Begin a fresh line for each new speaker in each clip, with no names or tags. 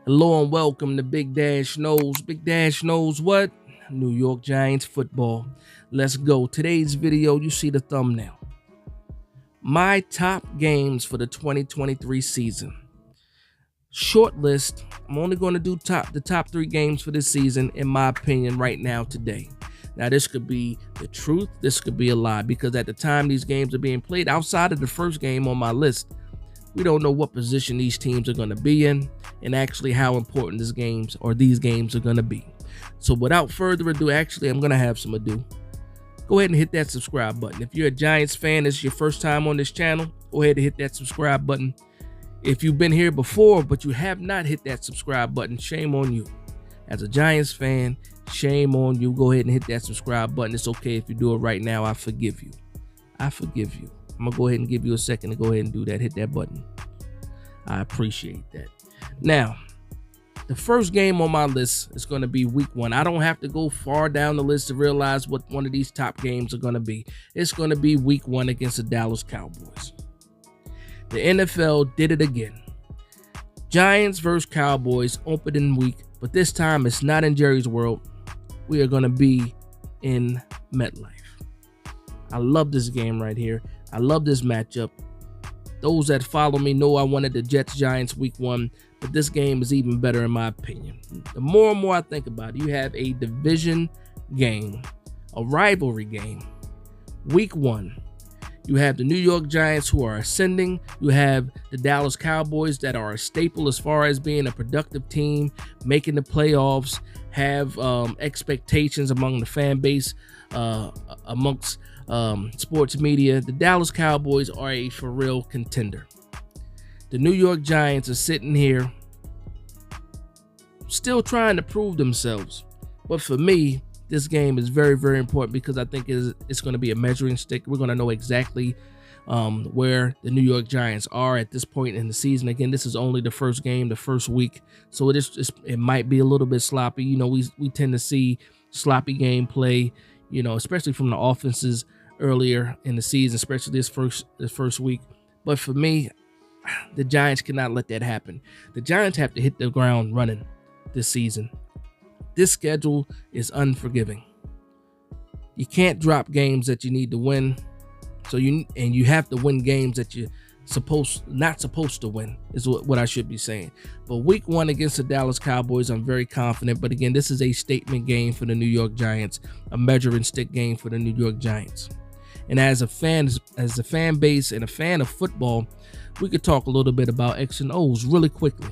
Hello and welcome to Big Dash Knows. Big Dash knows what? New York Giants football. Let's go. Today's video, you see the thumbnail. My top games for the 2023 season. Short list. I'm only going to do the top 3 games for this season, in my opinion, right now today. Now, this could be the truth. This could be a lie, because at the time these games are being played, outside of the first game on my list, we don't know what position these teams are going to be in and actually how important these games are going to be. So without further ado, actually, I'm going to have some ado. Go ahead and hit that subscribe button. If you're a Giants fan, this is your first time on this channel, go ahead and hit that subscribe button. If you've been here before, but you have not hit that subscribe button, shame on you. As a Giants fan, shame on you. Go ahead and hit that subscribe button. It's okay if you do it right now. I forgive you. I forgive you. I'm going to go ahead and give you a second to go ahead and do that. Hit that button. I appreciate that. Now, the first game on my list is going to be week 1. I don't have to go far down the list to realize what one of these top games are going to be. It's going to be week 1 against the Dallas Cowboys. The NFL did it again. Giants versus Cowboys opening week, but this time it's not in Jerry's World. We are going to be in MetLife. I love this game right here. I love this matchup. Those that follow me know I wanted the Jets-Giants week 1, but this game is even better in my opinion. The more and more I think about it, you have a division game, a rivalry game. Week 1, you have the New York Giants, who are ascending. You have the Dallas Cowboys that are a staple as far as being a productive team, making the playoffs, have expectations among the fan base, amongst sports media. The Dallas Cowboys are a for real contender. The New York Giants are sitting here still trying to prove themselves. But for me, this game is very, very important, because I think it's going to be a measuring stick. We're going to know exactly where the New York Giants are at this point in the season. Again, this is only the first game, the first week, so it might be a little bit sloppy. You know, we tend to see sloppy gameplay, you know, especially from the offenses earlier in the season, especially this first week. But for me, the Giants cannot let that happen. The Giants have to hit the ground running this season. This schedule is unforgiving. You can't drop games that you need to win. So you have to win games that you're not supposed to win, is what I should be saying. But week 1 against the Dallas Cowboys, I'm very confident. But again, this is a statement game for the New York Giants, a measuring stick game for the New York Giants. And as a fan base and a fan of football, we could talk a little bit about X and O's really quickly.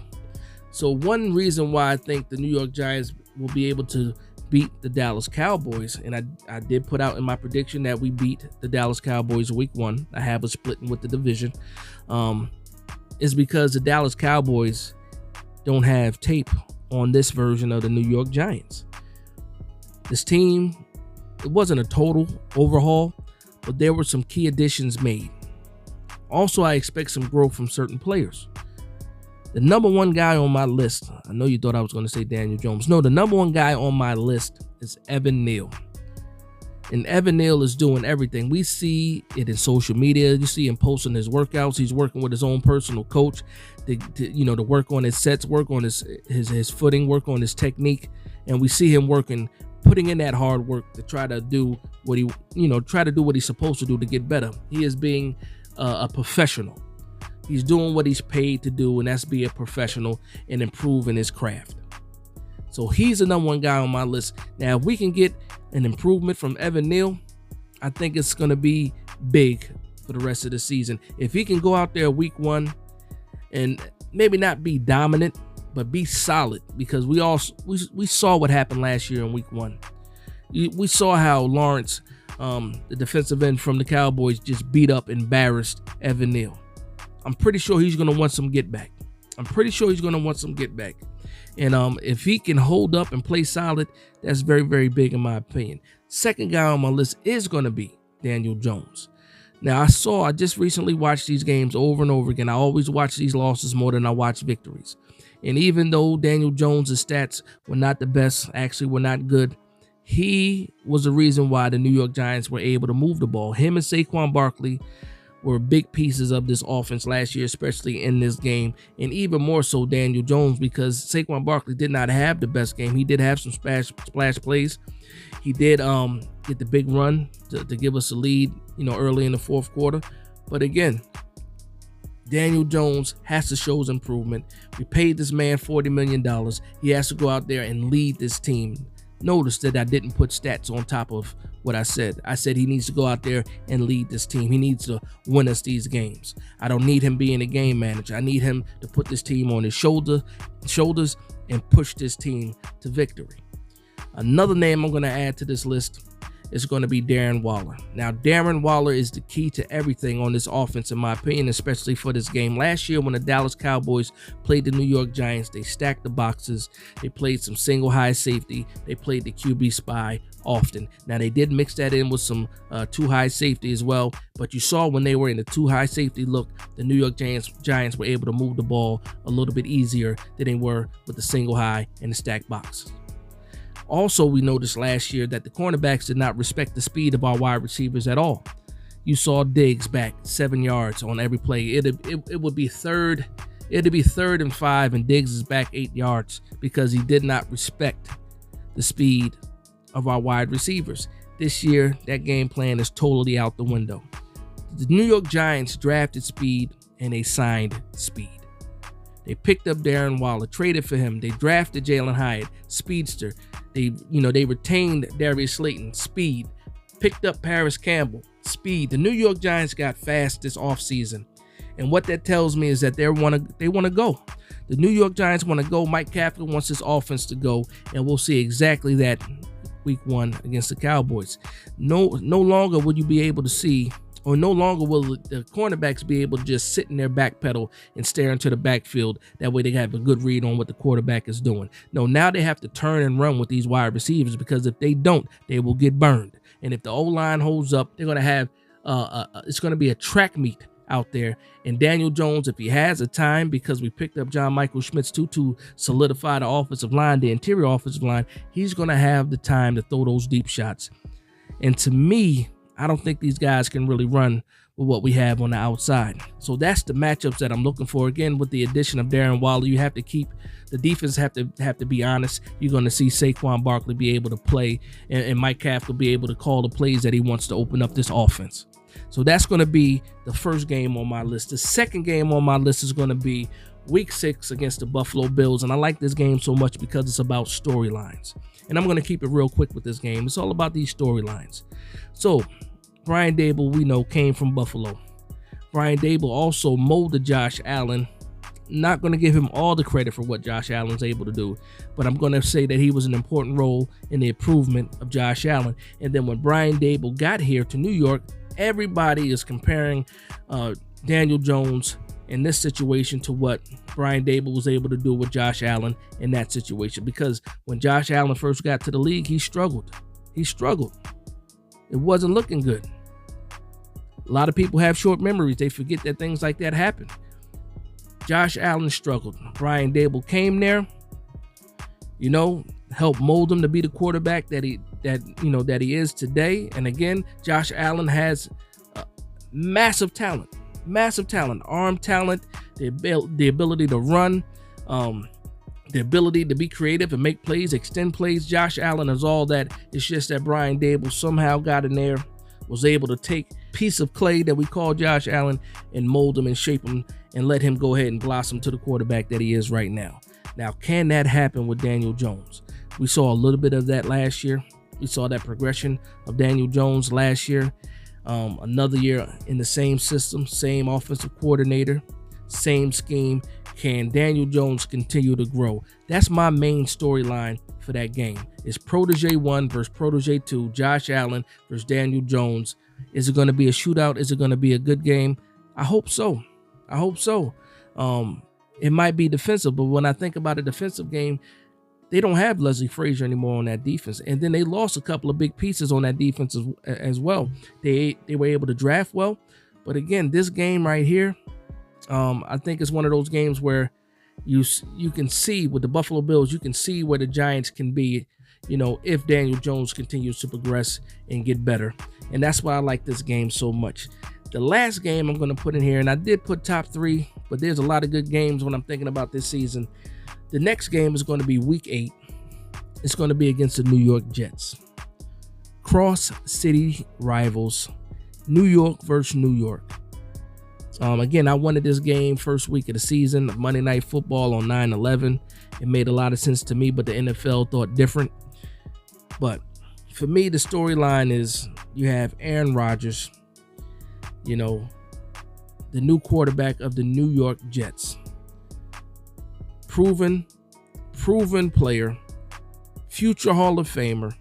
So one reason why I think the New York Giants will be able to beat the Dallas Cowboys, and I did put out in my prediction that we beat the Dallas Cowboys week 1. I have a splitting with the division, is because the Dallas Cowboys don't have tape on this version of the New York Giants. This team, it wasn't a total overhaul, but there were some key additions made. Also, I expect some growth from certain players. The number 1 guy on my list, I know you thought I was going to say Daniel Jones. No, the number 1 guy on my list is Evan Neal. And Evan Neal is doing everything. We see it in social media. You see him posting his workouts. He's working with his own personal coach to work on his sets, work on his footing, work on his technique. And we see him putting in that hard work to try to do what he's supposed to do to get better. He is being a professional. He's doing what he's paid to do, and that's be a professional and improve in his craft. So he's the number 1 guy on my list. Now, if we can get an improvement from Evan Neal, I think it's going to be big for the rest of the season. If he can go out there week 1 and maybe not be dominant, but be solid, because we saw what happened last year in week 1. We saw how Lawrence, the defensive end from the Cowboys, just beat up, embarrassed Evan Neal. I'm pretty sure he's going to want some get back. And if he can hold up and play solid, that's very, very big in my opinion. Second guy on my list is going to be Daniel Jones. Now, I just recently watched these games over and over again. I always watch these losses more than I watch victories. And even though Daniel Jones' stats were not the best, actually were not good, he was the reason why the New York Giants were able to move the ball. Him and Saquon Barkley were big pieces of this offense last year, especially in this game, and even more so Daniel Jones, because Saquon Barkley did not have the best game. He did have some splash plays. He did get the big run to give us a lead, early in the fourth quarter. But again, Daniel Jones has to show his improvement. We paid this man $40 million. He has to go out there and lead this team. Notice that I didn't put stats on top of what I said. I said he needs to go out there and lead this team. He needs to win us these games. I don't need him being a game manager. I need him to put this team on his shoulders and push this team to victory. Another name I'm going to add to this list is going to be Darren Waller. Now, Darren Waller is the key to everything on this offense, in my opinion, especially for this game. Last year, when the Dallas Cowboys played the New York Giants, they stacked the boxes. They played some single high safety. They played the QB spy often. Now, they did mix that in with some two high safety as well, but you saw when they were in the two high safety look, the New York Giants were able to move the ball a little bit easier than they were with the single high and the stacked boxes. Also, we noticed last year that the cornerbacks did not respect the speed of our wide receivers at all. You saw Diggs back 7 yards on every play. It would be third and 5, and Diggs is back 8 yards because he did not respect the speed of our wide receivers. This year, that game plan is totally out the window. The New York Giants drafted speed and they signed speed. They picked up Darren Waller, traded for him. They drafted Jalen Hyatt, speedster. They retained Darius Slayton, speed. Picked up Paris Campbell, speed. The New York Giants got fast this offseason. And what that tells me is that they want to go. The New York Giants want to go. Mike Kafka wants his offense to go. And we'll see exactly that week 1 against the Cowboys. No longer will you be able to see, or no longer will the cornerbacks be able to just sit in their back pedal and stare into the backfield. That way they have a good read on what the quarterback is doing. No, now they have to turn and run with these wide receivers, because if they don't, they will get burned. And if the O-line holds up, they're going to have, it's going to be a track meet out there. And Daniel Jones, if he has a time, because we picked up John Michael Schmitz too, to solidify the offensive line, the interior offensive line, he's going to have the time to throw those deep shots. And to me, I don't think these guys can really run with what we have on the outside. So that's the matchups that I'm looking for. Again, with the addition of Darren Waller, you have to keep the defense have to be honest. You're going to see Saquon Barkley be able to play, and Mike Kafka be able to call the plays that he wants to open up this offense. So that's going to be the first game on my list. The second game on my list is going to be Week 6 against the Buffalo Bills, and I like this game so much because it's about storylines. And I'm going to keep it real quick with this game. It's all about these storylines. So, Brian Daboll, we know, came from Buffalo. Brian Daboll also molded Josh Allen. Not going to give him all the credit for what Josh Allen's able to do, but I'm going to say that he was an important role in the improvement of Josh Allen. And then when Brian Daboll got here to New York, everybody is comparing Daniel Jones in this situation to what Brian Daboll was able to do with Josh Allen in that situation. Because when Josh Allen first got to the league, he struggled. It wasn't looking good. A lot of people have short memories. They forget that things like that happen. Josh Allen struggled. Brian Daboll came there, helped mold him to be the quarterback that he is today. And again, Josh Allen has massive talent, arm talent, the ability to run, the ability to be creative and make plays, extend plays. Josh Allen is all that. It's just that Brian Daboll somehow got in there, was able to take a piece of clay that we call Josh Allen and mold him and shape him and let him go ahead and blossom to the quarterback that he is right now. Now, can that happen with Daniel Jones? We saw a little bit of that last year. We saw that progression of Daniel Jones last year. Another year in the same system, same offensive coordinator, same scheme. Can Daniel Jones continue to grow? That's my main storyline for that game. It's Protege 1 versus Protege 2, Josh Allen versus Daniel Jones. Is it going to be a shootout? Is it going to be a good game? I hope so. It might be defensive, but when I think about a defensive game, they don't have Leslie Frazier anymore on that defense. And then they lost a couple of big pieces on that defense as well. They were able to draft well. But again, this game right here, I think it's one of those games where you can see with the Buffalo Bills, you can see where the Giants can be, if Daniel Jones continues to progress and get better. And that's why I like this game so much. The last game I'm going to put in here, and I did put top 3, but there's a lot of good games when I'm thinking about this season. The next game is going to be week 8. It's going to be against the New York Jets. Cross city rivals, New York versus New York. Again, I wanted this game first week of the season, Monday Night Football on 9/11. It made a lot of sense to me, but the NFL thought different. But for me, the storyline is you have Aaron Rodgers, the new quarterback of the New York Jets. Proven player, future Hall of Famer.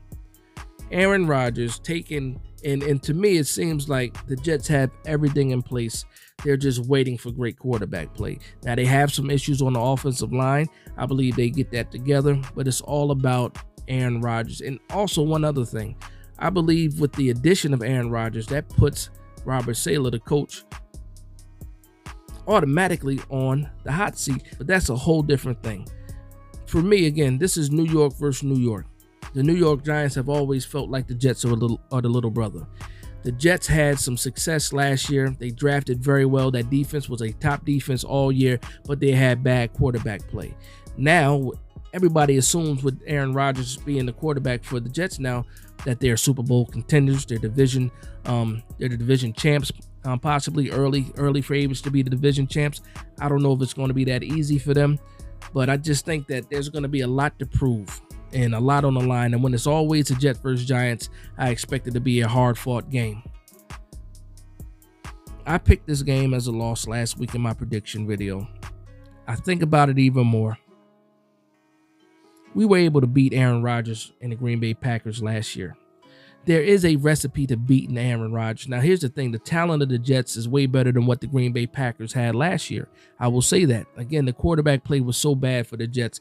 Aaron Rodgers taking, and to me, it seems like the Jets have everything in place. They're just waiting for great quarterback play. Now, they have some issues on the offensive line. I believe they get that together, but it's all about Aaron Rodgers. And also one other thing, I believe with the addition of Aaron Rodgers, that puts Robert Saleh, the coach, automatically on the hot seat. But that's a whole different thing. For me, again, this is New York versus New York. The New York Giants have always felt like the Jets are the little brother. The Jets had some success last year. They drafted very well. That defense was a top defense all year, but they had bad quarterback play. Now, everybody assumes with Aaron Rodgers being the quarterback for the Jets now that they're Super Bowl contenders. They're the division champs, possibly early favorites to be the division champs. I don't know if it's going to be that easy for them, but I just think that there's going to be a lot to prove and a lot on the line. And when it's always a Jets versus Giants, I expect it to be a hard-fought game. I picked this game as a loss last week in my prediction video. I think about it even more. We were able to beat Aaron Rodgers and the Green Bay Packers last year. There is a recipe to beating Aaron Rodgers. Now, here's the thing. The talent of the Jets is way better than what the Green Bay Packers had last year. I will say that. Again, the quarterback play was so bad for the Jets.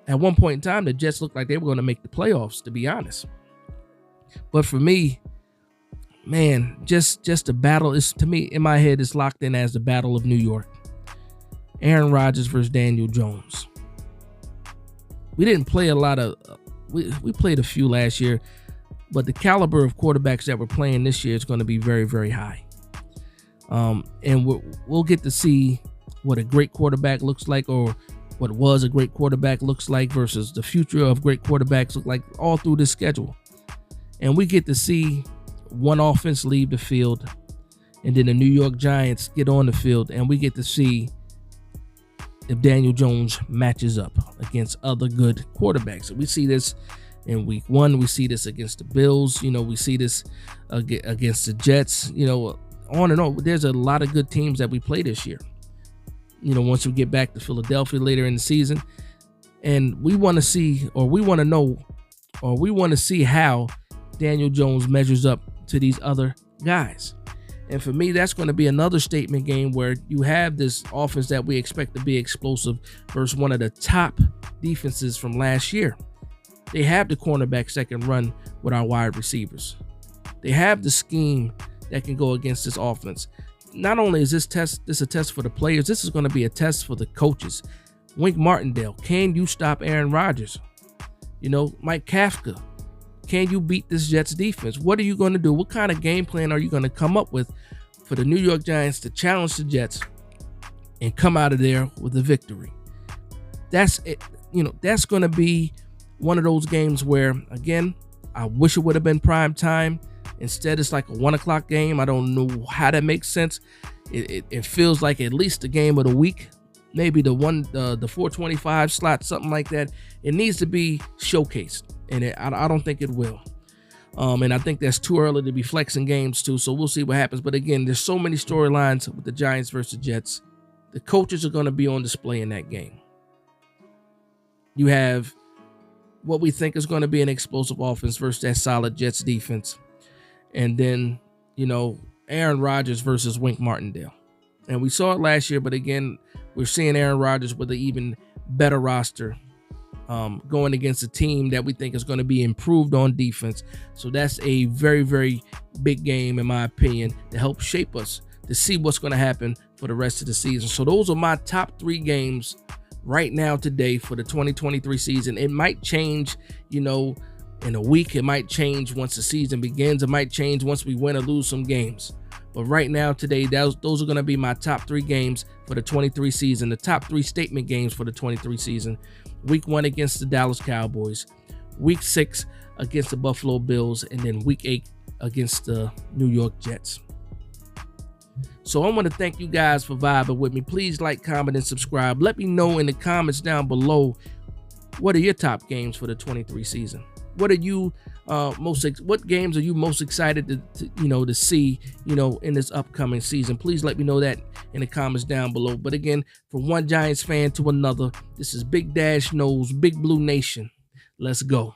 At one point in time, the Jets looked like they were going to make the playoffs, to be honest. But for me, man, just the battle is, to me, in my head, it's locked in as the Battle of New York. Aaron Rodgers versus Daniel Jones. We didn't play a lot of, we played a few last year, but the caliber of quarterbacks that we're playing this year is going to be very, very high. And we'll get to see what a great quarterback looks like, or what was a great quarterback looks like versus the future of great quarterbacks look like all through this schedule. And we get to see one offense leave the field, and then the New York Giants get on the field, and we get to see if Daniel Jones matches up against other good quarterbacks. We see this in week 1. We see this against the Bills. We see this against the Jets. On and on. There's a lot of good teams that we play this year. Once we get back to Philadelphia later in the season. And we want to see, or we want to know, or we want to see how Daniel Jones measures up to these other guys. And for me, that's going to be another statement game where you have this offense that we expect to be explosive versus one of the top defenses from last year. They have the cornerbacks that can run with our wide receivers. They have the scheme that can go against this offense. Not only is this a test for the players, this is going to be a test for the coaches. Wink Martindale, can you stop Aaron Rodgers? Mike Kafka, can you beat this Jets defense? What are you going to do? What kind of game plan are you going to come up with for the New York Giants to challenge the Jets and come out of there with a victory? That's it. That's going to be one of those games where, again, I wish it would have been prime time. Instead, it's like a 1 o'clock game. I don't know how that makes sense. It feels like at least the game of the week, maybe the 4:25 slot, something like that. It needs to be showcased, and I don't think it will. And I think that's too early to be flexing games too. So we'll see what happens. But again, there's so many storylines with the Giants versus Jets. The coaches are going to be on display in that game. You have what we think is going to be an explosive offense versus that solid Jets defense. And then, Aaron Rodgers versus Wink Martindale. And we saw it last year, but again, we're seeing Aaron Rodgers with an even better roster going against a team that we think is going to be improved on defense. So that's a very, very big game, in my opinion, to help shape us to see what's going to happen for the rest of the season. So those are my top 3 games right now today for the 2023 season. It might change, in a week. It might change once the season begins. It might change once we win or lose some games. But right now, today, those are going to be my top 3 games for the 23 season, the top 3 statement games for the 23 season. Week 1 against the Dallas Cowboys, Week 6 against the Buffalo Bills, and then Week 8 against the New York Jets. So I want to thank you guys for vibing with me. Please like, comment, and subscribe. Let me know in the comments down below, what are your top games for the 23 season? What are you what games are you most excited to see, in this upcoming season? Please let me know that in the comments down below. But again, from one Giants fan to another, this is Big Dash Knows, Big Blue Nation. Let's go.